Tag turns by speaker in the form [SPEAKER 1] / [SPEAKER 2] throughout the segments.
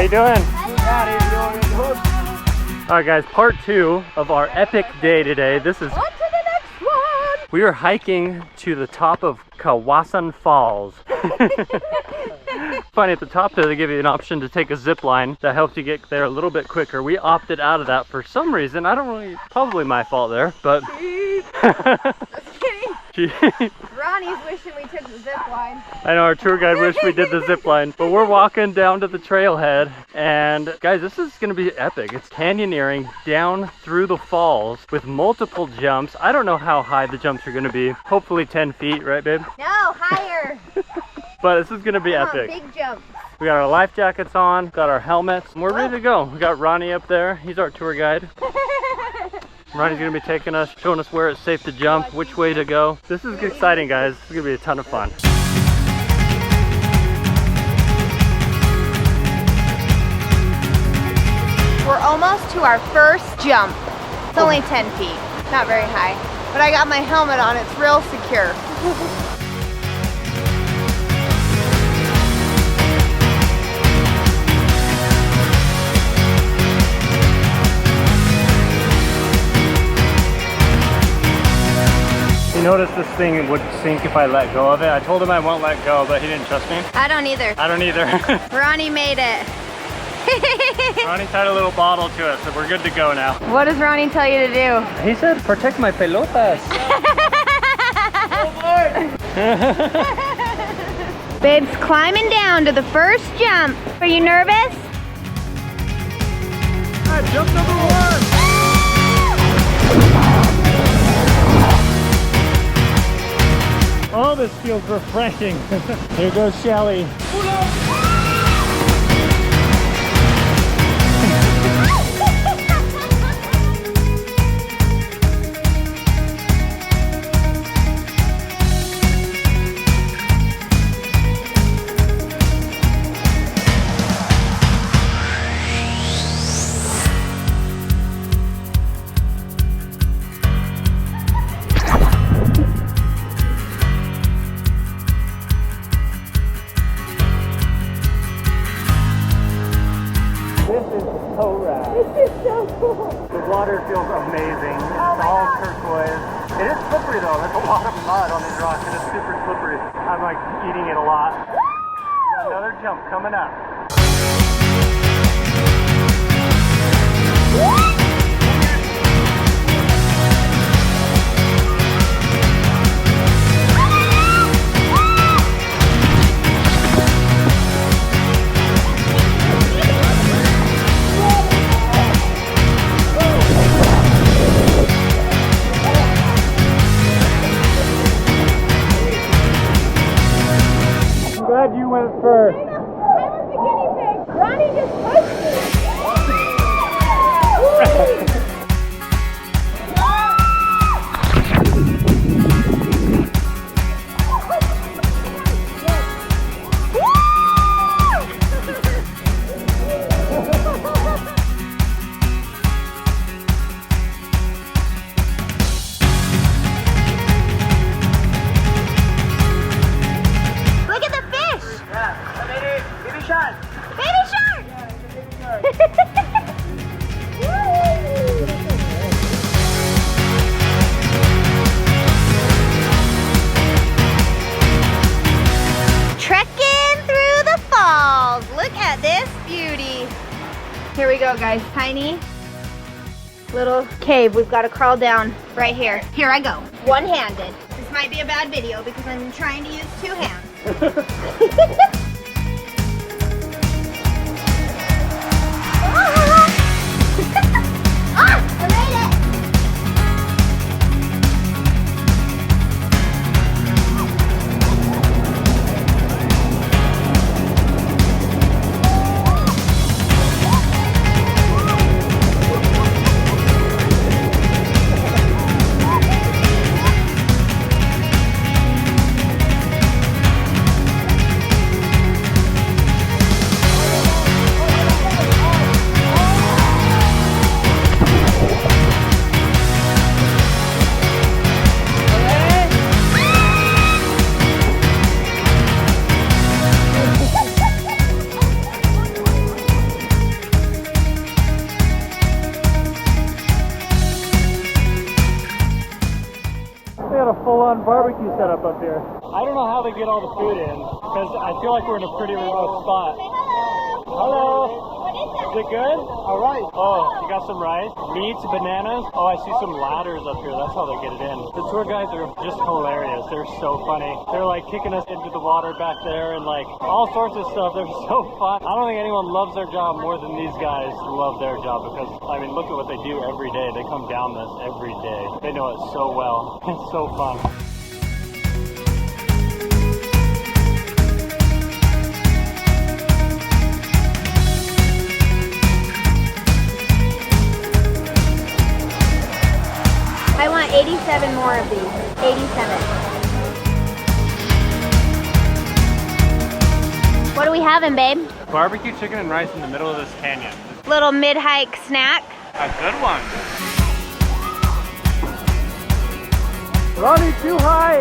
[SPEAKER 1] you doing? All right, guys, part 2 of our epic day today. This is.
[SPEAKER 2] On to the next one.
[SPEAKER 1] We are hiking to the top of Kawasan Falls. Funny, at the top there they give you an option to take a zip line that helps you get there a little bit quicker. We opted out of that for some reason. I don't really, probably my fault there, but.
[SPEAKER 2] Just kidding.
[SPEAKER 1] Gee.
[SPEAKER 2] Ronnie's wishing we took the zip line.
[SPEAKER 1] I know, our tour guide wished we did the zip line, but we're walking down to the trailhead, and guys, this is gonna be epic. It's canyoneering down through the falls with multiple jumps. I don't know how high the jumps are gonna be. Hopefully 10 feet, right, babe?
[SPEAKER 2] No, higher.
[SPEAKER 1] But this is gonna be epic.
[SPEAKER 2] Big jump.
[SPEAKER 1] We got our life jackets on, got our helmets, and we're ready to go. We got Ronnie up there. He's our tour guide. Ronnie's gonna be taking us, showing us where it's safe to jump, which way to go. This is exciting, guys. This is gonna be a ton of fun.
[SPEAKER 2] We're almost to our first jump. It's only 10 feet, not very high. But I got my helmet on, it's real secure.
[SPEAKER 1] You notice this thing would sink if I let go of it. I told him I won't let go, but he didn't trust me.
[SPEAKER 2] I don't either.
[SPEAKER 1] I don't either.
[SPEAKER 2] Ronnie made it.
[SPEAKER 1] Ronnie tied a little bottle to it, so we're good to go now.
[SPEAKER 2] What does Ronnie tell you to do?
[SPEAKER 1] He said, protect my pelotas.
[SPEAKER 2] Babe's climbing down to the first jump. Are you nervous?
[SPEAKER 1] All right, jump number 1. Oh, this feels refreshing. Here goes Shelly. The water feels amazing. It's all turquoise. It is slippery though. There's a lot of mud on these rocks and it's super slippery. I'm like eating it a lot. Got another jump coming up. Glad you went first.
[SPEAKER 2] I was the guinea pig. Ronnie just pushed me. Here we go, guys. Tiny little cave. We've got to crawl down right here. Here I go. One-handed. This might be a bad video because I'm trying to use 2 hands. I made it!
[SPEAKER 1] fun barbecue setup up here. I don't know how they get all the food in, because I feel like we're in a pretty remote spot. Hello. Is it good? All right. Oh, you got some rice, meats, bananas. Oh, I see some ladders up here. That's how they get it in. The tour guides are just hilarious. They're so funny. They're like kicking us into the water back there and like all sorts of stuff. They're so fun. I don't think anyone loves their job more than these guys love their job, because I mean, look at what they do every day. They come down this every day. They know it so well. It's so fun.
[SPEAKER 2] I want 87 more of these. 87. What are we having, babe?
[SPEAKER 1] Barbecue chicken and rice in the middle of this canyon.
[SPEAKER 2] Little mid-hike snack.
[SPEAKER 1] A good one. Ronnie, too high.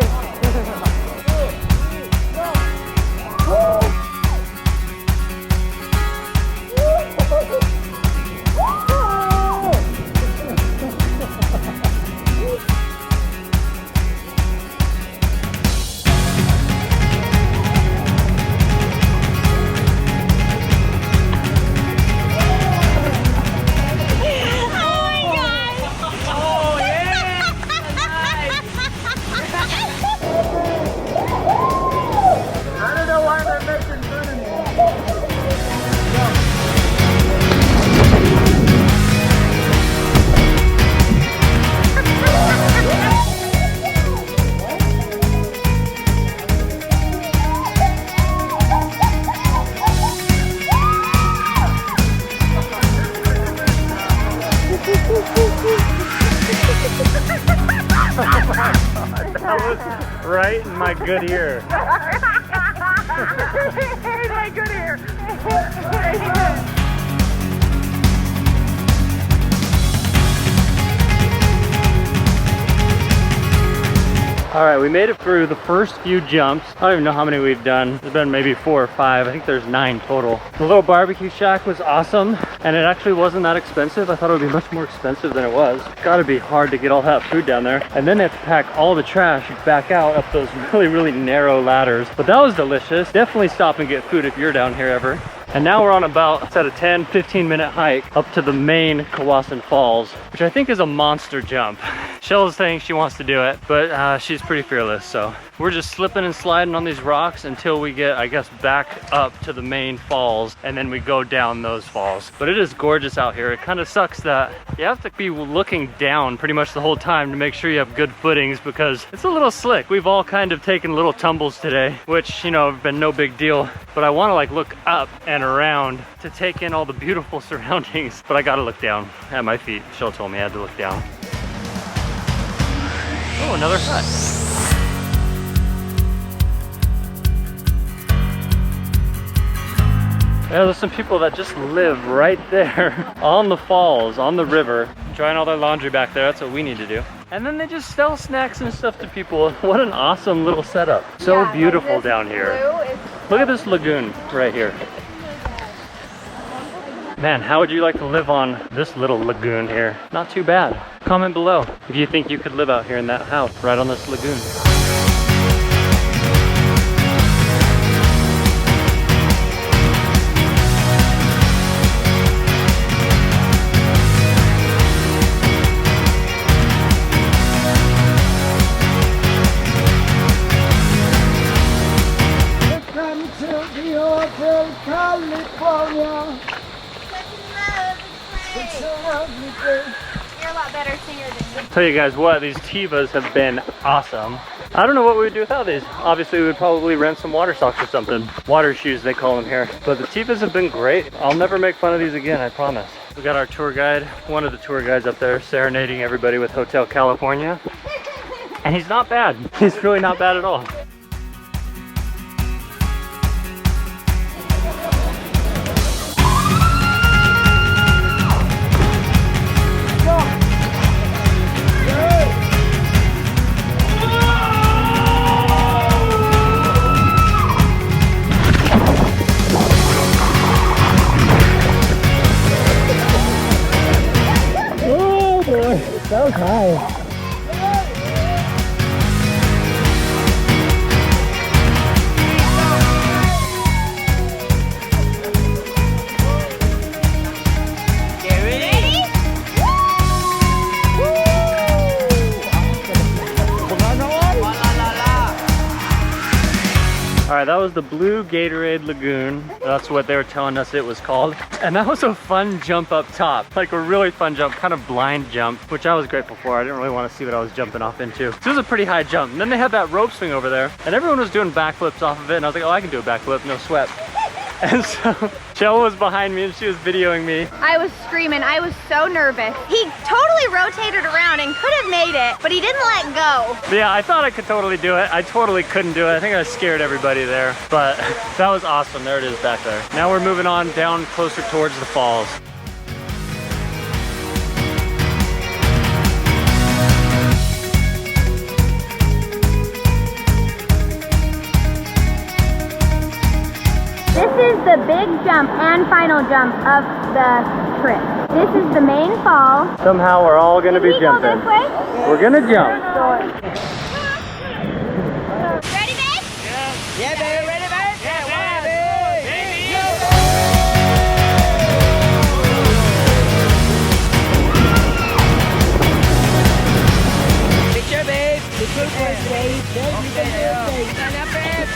[SPEAKER 1] That was right in my good ear.
[SPEAKER 3] In my good ear.
[SPEAKER 1] All right, we made it through the first few jumps. I don't even know how many we've done. There's been maybe 4 or 5. I think there's 9 total. The little barbecue shack was awesome, and it actually wasn't that expensive. I thought it would be much more expensive than it was. It's gotta be hard to get all that food down there. And then they have to pack all the trash back out up those really narrow ladders. But that was delicious. Definitely stop and get food if you're down here ever. And now we're on about, it's at a 10-15 minute hike up to the main Kawasan Falls, which I think is a monster jump. Chelle is saying she wants to do it, but she's pretty fearless, so we're just slipping and sliding on these rocks until we get, I guess, back up to the main falls, and then we go down those falls. But it is gorgeous out here. It kind of sucks that you have to be looking down pretty much the whole time to make sure you have good footings, because it's a little slick. We've all kind of taken little tumbles today, which, you know, have been no big deal, but I want to like look up and around to take in all the beautiful surroundings, but I gotta look down at my feet. Chelle told me I had to look down. Oh, another hut. Yeah, there's some people that just live right there on the falls, on the river, drying all their laundry back there. That's what we need to do. And then they just sell snacks and stuff to people. What an awesome little setup. So beautiful down here. Look at this lagoon right here. Man, how would you like to live on this little lagoon here? Not too bad. Comment below if you think you could live out here in that house right on this lagoon.
[SPEAKER 3] Welcome to the Hotel California. It's a lovely day.
[SPEAKER 2] You're a lot better singer than me.
[SPEAKER 1] Tell you guys what, these Tevas have been awesome. I don't know what we would do without these. Obviously, we would probably rent some water socks or something. Water shoes, they call them here. But the Tevas have been great. I'll never make fun of these again, I promise. We got our tour guide, one of the tour guides up there, serenading everybody with Hotel California. And he's not bad. He's really not bad at all. That was high. right, that was the Blue Gatorade Lagoon. That's what they were telling us it was called. And that was a fun jump up top, like a really fun jump, kind of blind jump, which I was grateful for. I didn't really want to see what I was jumping off into. So it was a pretty high jump. And then they had that rope swing over there, and everyone was doing backflips off of it. And I was like, oh, I can do a backflip, no sweat. And so Chelle was behind me and she was videoing me.
[SPEAKER 2] I was screaming. I was so nervous. He totally rotated around and could have made it, but he didn't let go.
[SPEAKER 1] But yeah, I thought I could totally do it. I totally couldn't do it. I think I scared everybody there, but that was awesome. There it is back there. Now we're moving on down closer towards the falls.
[SPEAKER 2] This is the big jump and final jump of the trip. This is the main fall.
[SPEAKER 1] Somehow we're all gonna be jumping.
[SPEAKER 2] Go this way?
[SPEAKER 1] We're gonna jump.
[SPEAKER 2] Ready, babe?
[SPEAKER 3] Yeah, baby, ready, baby? Yeah, baby. Picture, babe. Picture, babe. Stand up, babe.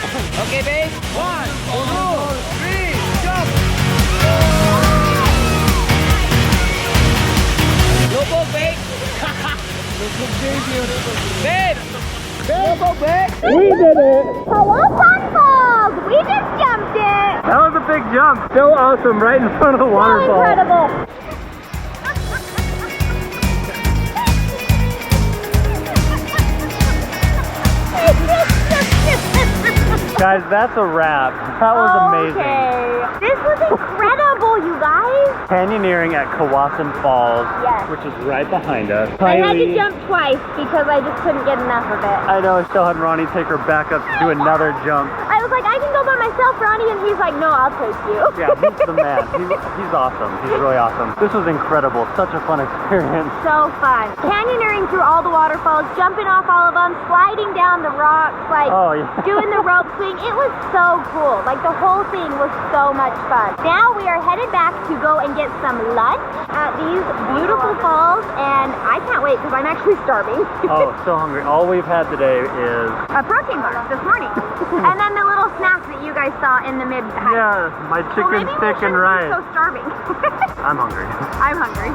[SPEAKER 3] Okay, babe. 1, 2, 3, jump. Lobo, babe. Babe. Lobo, babe.
[SPEAKER 1] We did it!
[SPEAKER 2] Kawasan Falls! We just jumped it!
[SPEAKER 1] That was a big jump. So awesome, right in front of the waterfall.
[SPEAKER 2] Incredible!
[SPEAKER 1] Guys, that's a wrap. That was amazing.
[SPEAKER 2] Okay. This was incredible, you guys.
[SPEAKER 1] Canyoneering at Kawasan Falls,
[SPEAKER 2] Yes.
[SPEAKER 1] which is right behind us.
[SPEAKER 2] I had to jump twice because I just couldn't get enough of it.
[SPEAKER 1] I know, I still had Ronnie take her back up to do another jump.
[SPEAKER 2] I was like, I can go by myself, Ronnie, and he's like, no, I'll take you.
[SPEAKER 1] Yeah, he's the man. He's awesome. He's really awesome. This was incredible. Such a fun experience.
[SPEAKER 2] So fun. Canyoneering through all the waterfalls, jumping off all of them, sliding down the rocks, like
[SPEAKER 1] Oh, yeah.
[SPEAKER 2] doing the rope swing. It was so cool. Like the whole thing was so much fun. Now we are headed back to go and get some lunch at these beautiful falls, and I can't wait because I'm actually starving.
[SPEAKER 1] Oh, so hungry. All we've had today is...
[SPEAKER 2] A protein bar this morning. And then the little snacks that you guys saw in the mid-hike.
[SPEAKER 1] Yeah, my chicken stick and rice.
[SPEAKER 2] So starving.
[SPEAKER 1] I'm hungry.
[SPEAKER 2] I'm hungry.